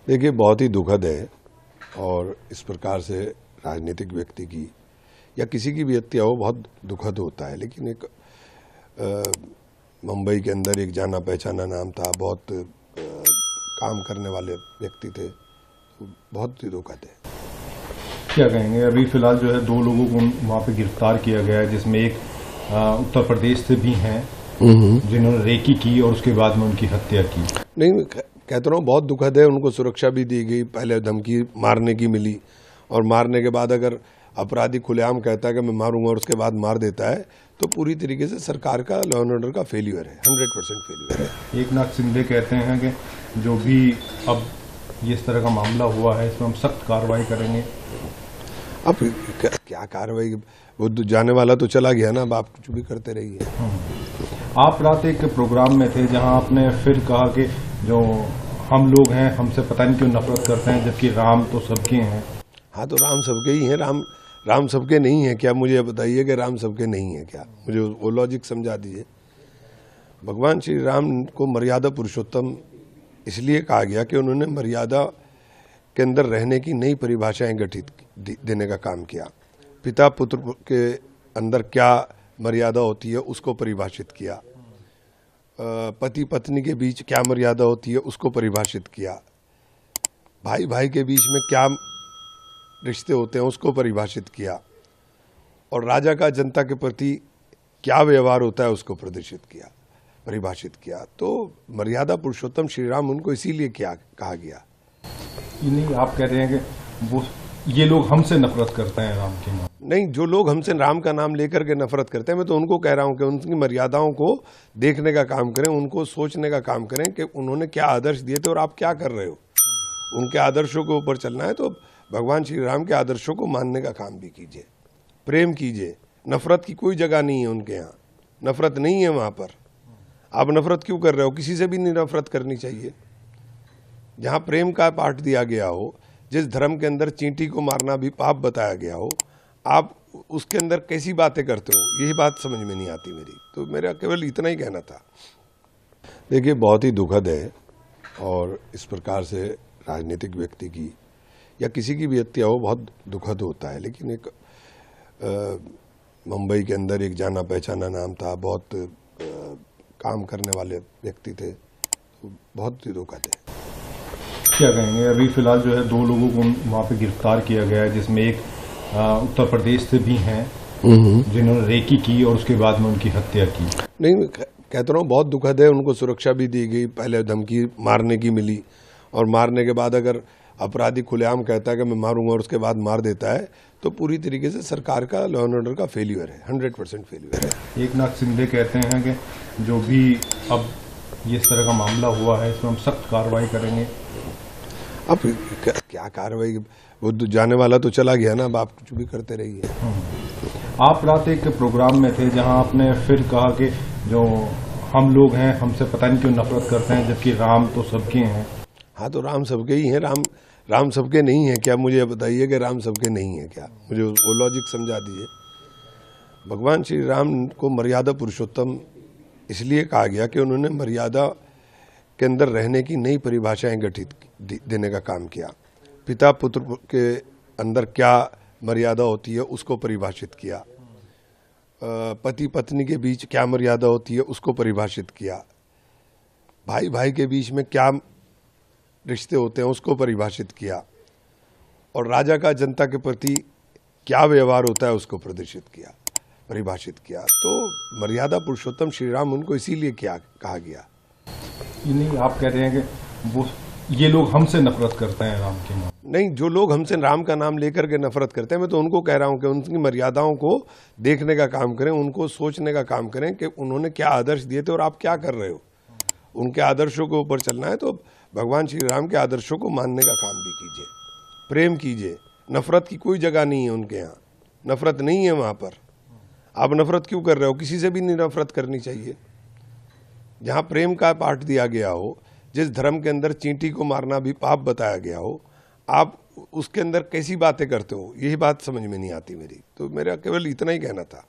देखिए, बहुत ही दुखद है और इस प्रकार से राजनीतिक व्यक्ति की या किसी की भी हत्या हो बहुत दुखद होता है। लेकिन एक मुंबई के अंदर एक जाना पहचाना नाम था, बहुत काम करने वाले व्यक्ति थे, तो बहुत ही दुखद है। क्या कहेंगे, अभी फिलहाल जो है 2 लोगों को वहाँ पे गिरफ्तार किया गया है, जिसमें एक उत्तर प्रदेश से भी हैं जिन्होंने रेकी की और उसके बाद में उनकी हत्या की। नहीं, कहता रहा हूँ बहुत दुखद है। उनको सुरक्षा भी दी गई, पहले धमकी मारने की मिली और मारने के बाद अगर अपराधी खुलेआम कहता है कि मैं मारूंगा और उसके बाद मार देता है, तो पूरी तरीके से सरकार का लॉ एंड ऑर्डर का फेल्यूर है, 100% फेल्यूर है। एकनाथ शिंदे कहते हैं कि जो भी अब इस तरह का मामला हुआ है इसमें हम सख्त कार्रवाई करेंगे। अब क्या कार्रवाई, वो जाने वाला तो चला गया ना, अब आप कुछ भी करते रहिए। आप रात एक प्रोग्राम में थे जहां आपने फिर कहा कि जो हम लोग हैं हमसे पता नहीं क्यों नफरत करते हैं, जबकि राम तो सबके हैं। हाँ, तो राम सबके ही हैं। राम सबके नहीं है क्या? मुझे बताइए कि राम सबके नहीं है क्या? मुझे वो लॉजिक समझा दीजिए। भगवान श्री राम को मर्यादा पुरुषोत्तम इसलिए कहा गया कि उन्होंने मर्यादा के अंदर रहने की नई परिभाषाएं गठित देने का काम किया। पिता पुत्र के अंदर क्या मर्यादा होती है उसको परिभाषित किया। पति पत्नी के बीच क्या मर्यादा होती है उसको परिभाषित किया। भाई भाई के बीच में क्या रिश्ते होते हैं उसको परिभाषित किया। और राजा का जनता के प्रति क्या व्यवहार होता है उसको परिभाषित किया। तो मर्यादा पुरुषोत्तम श्री राम उनको इसीलिए क्या कहा गया। नहीं, आप कह रहे हैं कि ये लोग हमसे नफरत करते हैं राम के नाम। नहीं, जो लोग हमसे राम का नाम लेकर के नफरत करते हैं, मैं तो उनको कह रहा हूं कि उनकी मर्यादाओं को देखने का काम करें, उनको सोचने का काम करें कि उन्होंने क्या आदर्श दिए थे और आप क्या कर रहे हो। उनके आदर्शों के ऊपर चलना है तो भगवान श्री राम के आदर्शों को मानने का काम भी कीजिए, प्रेम कीजिए। नफरत की कोई जगह नहीं है उनके यहाँ, नफरत नहीं है वहां पर। आप नफरत क्यों कर रहे हो? किसी से भी नहीं नफरत करनी चाहिए। जहां प्रेम का पाठ दिया गया हो, जिस धर्म के अंदर चींटी को मारना भी पाप बताया गया हो, आप उसके अंदर कैसी बातें करते हो, यही बात समझ में नहीं आती मेरी। तो मेरा केवल इतना ही कहना था। देखिए, बहुत ही दुखद है और इस प्रकार से राजनीतिक व्यक्ति की या किसी की भी हत्या हो बहुत दुखद होता है। लेकिन एक मुंबई के अंदर एक जाना पहचाना नाम था, बहुत काम करने वाले व्यक्ति थे, तो बहुत ही दुखद है। क्या कहेंगे, अभी फिलहाल जो है 2 लोगों को वहाँ पे गिरफ्तार किया गया है, जिसमें एक उत्तर प्रदेश से भी हैं जिन्होंने रेकी की और उसके बाद में उनकी हत्या की। नहीं, कहता रहा हूँ बहुत दुखद है। उनको सुरक्षा भी दी गई, पहले धमकी मारने की मिली और मारने के बाद अगर अपराधी खुलेआम कहता है कि मैं मारूंगा और उसके बाद मार देता है, तो पूरी तरीके से सरकार का लॉ एंड ऑर्डर का फेल्यूर है, 100% फेल्यूर है। एकनाथ शिंदे कहते हैं कि जो भी अब इस तरह का मामला हुआ है इसमें हम सख्त कार्रवाई करेंगे। अब क्या कार्रवाई, वो जाने वाला तो चला गया ना, अब आप कुछ भी करते रहिए। आप रात एक प्रोग्राम में थे जहां आपने फिर कहा कि जो हम लोग हैं हमसे पता नहीं क्यों नफरत करते हैं, जबकि राम तो सबके हैं। हाँ, तो राम सबके ही हैं। राम सबके नहीं है क्या? मुझे बताइए कि राम सबके नहीं है क्या? मुझे वो लॉजिक समझा दीजिए। भगवान श्री राम को मर्यादा पुरुषोत्तम इसलिए कहा गया कि उन्होंने मर्यादा के अंदर रहने की नई परिभाषाएं गठित देने का काम किया। पिता पुत्र के अंदर क्या मर्यादा होती है उसको परिभाषित किया। पति पत्नी के बीच क्या मर्यादा होती है उसको परिभाषित किया। भाई भाई के बीच में क्या रिश्ते होते हैं उसको परिभाषित किया। और राजा का जनता के प्रति क्या व्यवहार होता है उसको परिभाषित किया। तो मर्यादा पुरुषोत्तम श्री राम उनको इसीलिए क्या कहा गया। नहीं, आप कह रहे हैं कि ये लोग हमसे नफरत करते हैं राम के नाम। नहीं, जो लोग हमसे राम का नाम लेकर के नफरत करते हैं, मैं तो उनको कह रहा हूं कि उनकी मर्यादाओं को देखने का काम करें, उनको सोचने का काम करें कि उन्होंने क्या आदर्श दिए थे और आप क्या कर रहे हो। उनके आदर्शों के ऊपर चलना है तो भगवान श्री राम के आदर्शों को मानने का काम भी कीजिए, प्रेम कीजिए। नफरत की कोई जगह नहीं है उनके यहाँ, नफरत नहीं है वहां पर। आप नफरत क्यों कर रहे हो? किसी से भी नहीं नफरत करनी चाहिए। जहां प्रेम का पाठ दिया गया हो, जिस धर्म के अंदर चींटी को मारना भी पाप बताया गया हो, आप उसके अंदर कैसी बातें करते हो, यही बात समझ में नहीं आती मेरी। तो मेरा केवल इतना ही कहना था।